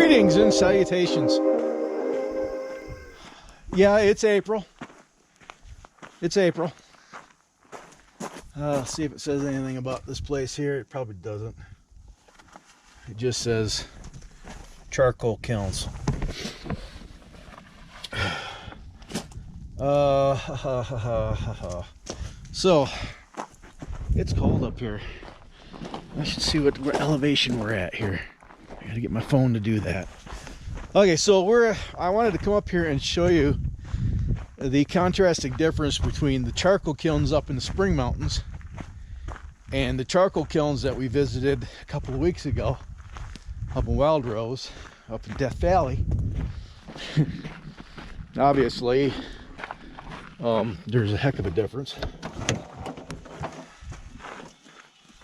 Greetings and salutations. Yeah, it's April. It's April. Let's see if it says anything about this place here. It probably doesn't. It just says charcoal kilns. So, it's cold up here. I should see what elevation we're at here. I gotta get my phone to do that. Okay, so I wanted to come up here and show you the contrasting difference between the charcoal kilns up in the Spring Mountains and the charcoal kilns that we visited a couple of weeks ago up in Wildrose, up in Death Valley. Obviously, there's a heck of a difference.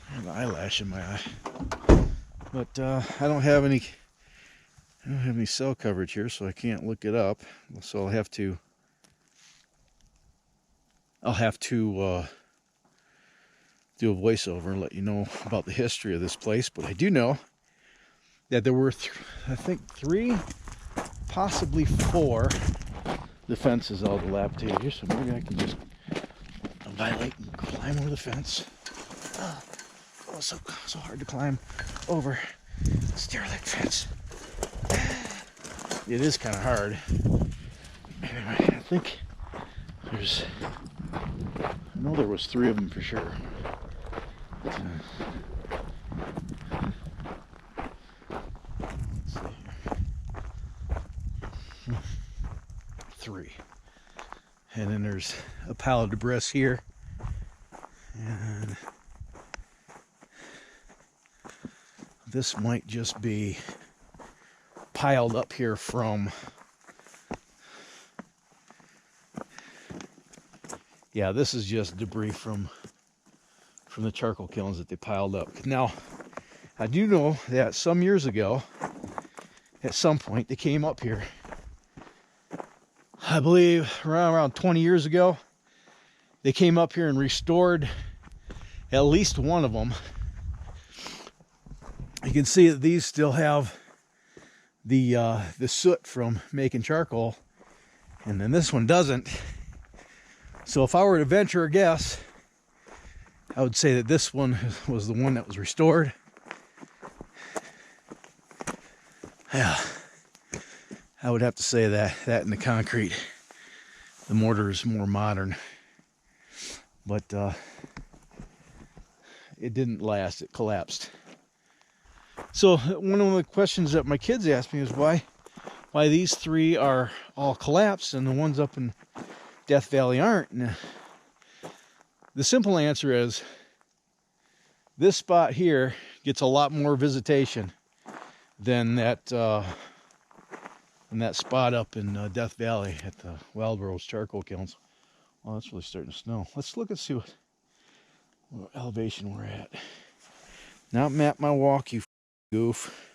I have an eyelash in my eye, but I don't have any cell coverage here, so I can't look it up. So I'll have to do a voiceover and let you know about the history of this place. But I do know that there were, I think, 3, possibly 4. The fence is all dilapidated here, so maybe I can just violate and climb over the fence. Oh, so hard to climb over this derelict fence. It is kind of hard. Anyway, I think I know there was 3 of them for sure. Let's see here. 3. And then there's a pile of debris here. And this might just be piled up here from, yeah, this is just debris from the charcoal kilns that they piled up. Now, I do know that some years ago, at some point, they came up here. I believe around 20 years ago, they came up here and restored at least one of them. You can see that these still have the soot from making charcoal, and then this one doesn't. So if I were to venture a guess, I would say that this one was the one that was restored. Yeah, I would have to say that in the concrete, the mortar is more modern, but it didn't last. It collapsed. So one of the questions that my kids asked me is why these 3 are all collapsed and the ones up in Death Valley aren't. And the simple answer is this spot here gets a lot more visitation than that spot up in Death Valley at the Wildrose Charcoal Kilns. Oh, it's really starting to snow. Let's look and see what elevation we're at. Now map my walk, you goof.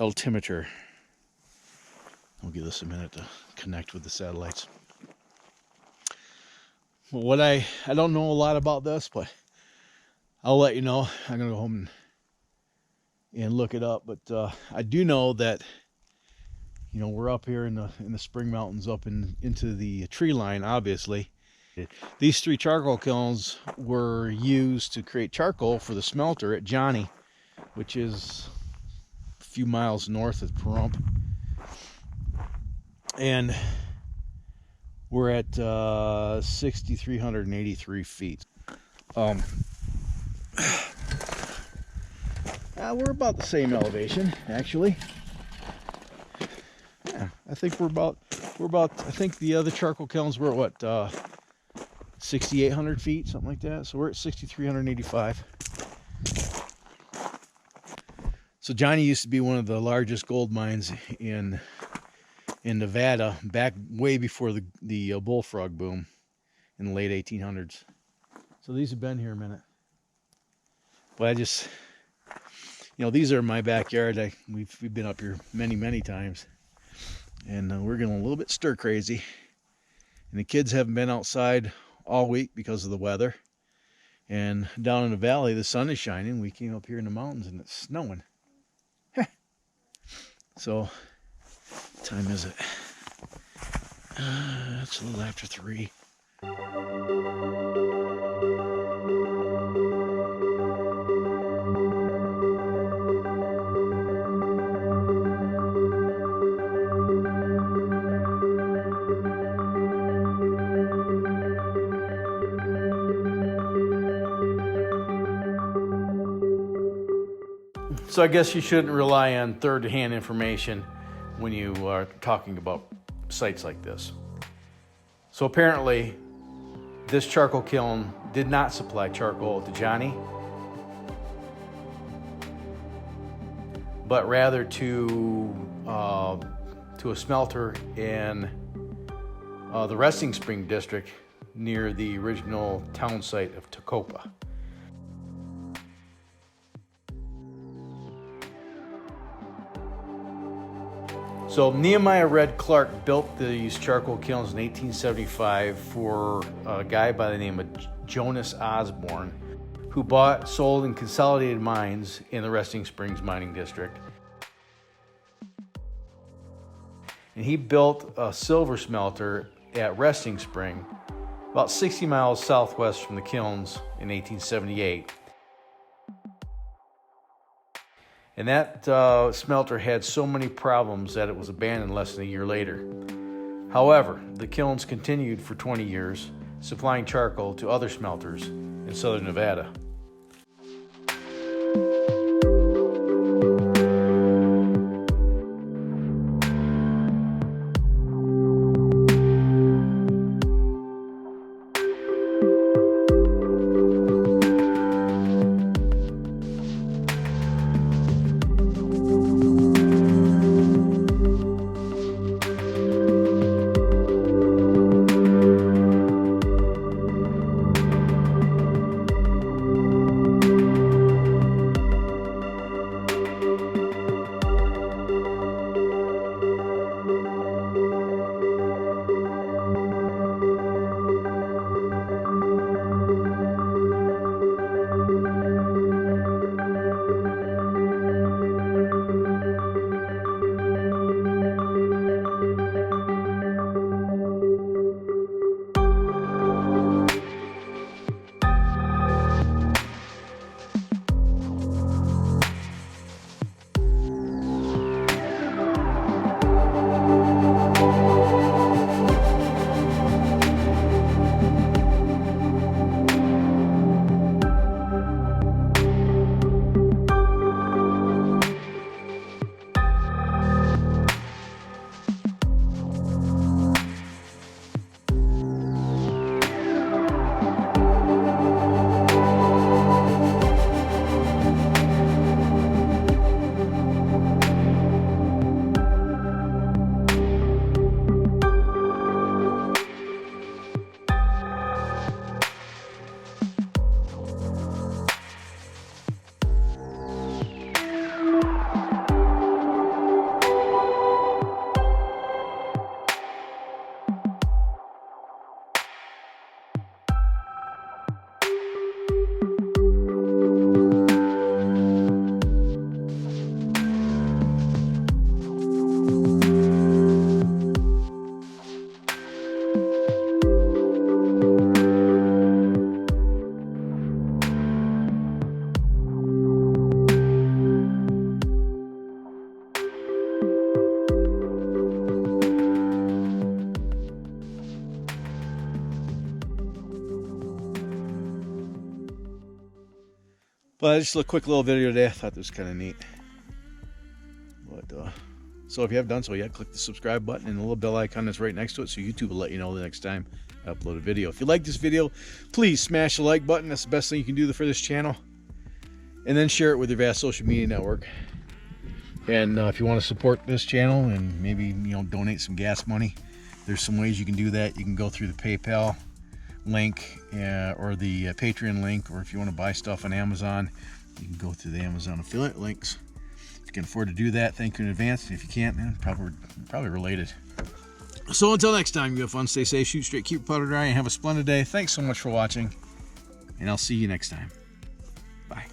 Altimeter. I'll give this a minute to connect with the satellites. What I don't know a lot about this, but I'll let you know. I'm gonna go home and look it up. But I do know that, you know, we're up here in the Spring Mountains, up into the tree line. Obviously, these 3 charcoal kilns were used to create charcoal for the smelter at Johnny, which is a few miles north of Pahrump. And we're at 6,383 feet. We're about the same elevation, actually. Yeah, I think we're about. I think the other charcoal kilns were what, 6,800 feet, something like that. So we're at 6,385. So Johnny used to be one of the largest gold mines in Nevada, back way before the bullfrog boom in the late 1800s. So these have been here a minute. But I just, you know, these are my backyard. We've been up here many times, and we're getting a little bit stir crazy. And the kids haven't been outside all week because of the weather, And down in the valley, the sun is shining. We came up here in the mountains and it's snowing. So, what time is it? It's a little after 3. So I guess you shouldn't rely on third-hand information when you are talking about sites like this. So apparently, this charcoal kiln did not supply charcoal to Johnny, but rather to a smelter in the Resting Spring district near the original town site of Tecopa. So Nehemiah Red Clark built these charcoal kilns in 1875 for a guy by the name of Jonas Osborne, who bought, sold, and consolidated mines in the Resting Springs mining district. And he built a silver smelter at Resting Spring, about 60 miles southwest from the kilns in 1878. And that smelter had so many problems that it was abandoned less than a year later. However, the kilns continued for 20 years, supplying charcoal to other smelters in southern Nevada. But just a quick little video today. I thought this was kind of neat. But so if you haven't done so yet, click the subscribe button and the little bell icon that's right next to it so YouTube will let you know the next time I upload a video. If you like this video, please smash the like button. That's the best thing you can do for this channel. And then share it with your vast social media network. And if you want to support this channel and maybe donate some gas money, there's some ways you can do that. You can go through the PayPal link or the Patreon link, or if you want to buy stuff on Amazon, you can go through the Amazon affiliate links. If you can afford to do that, thank you in advance. And if you can't, man, probably related. So until next time, you have fun, stay safe, shoot straight, keep your powder dry, and have a splendid day. Thanks so much for watching. and I'll see you next time. Bye.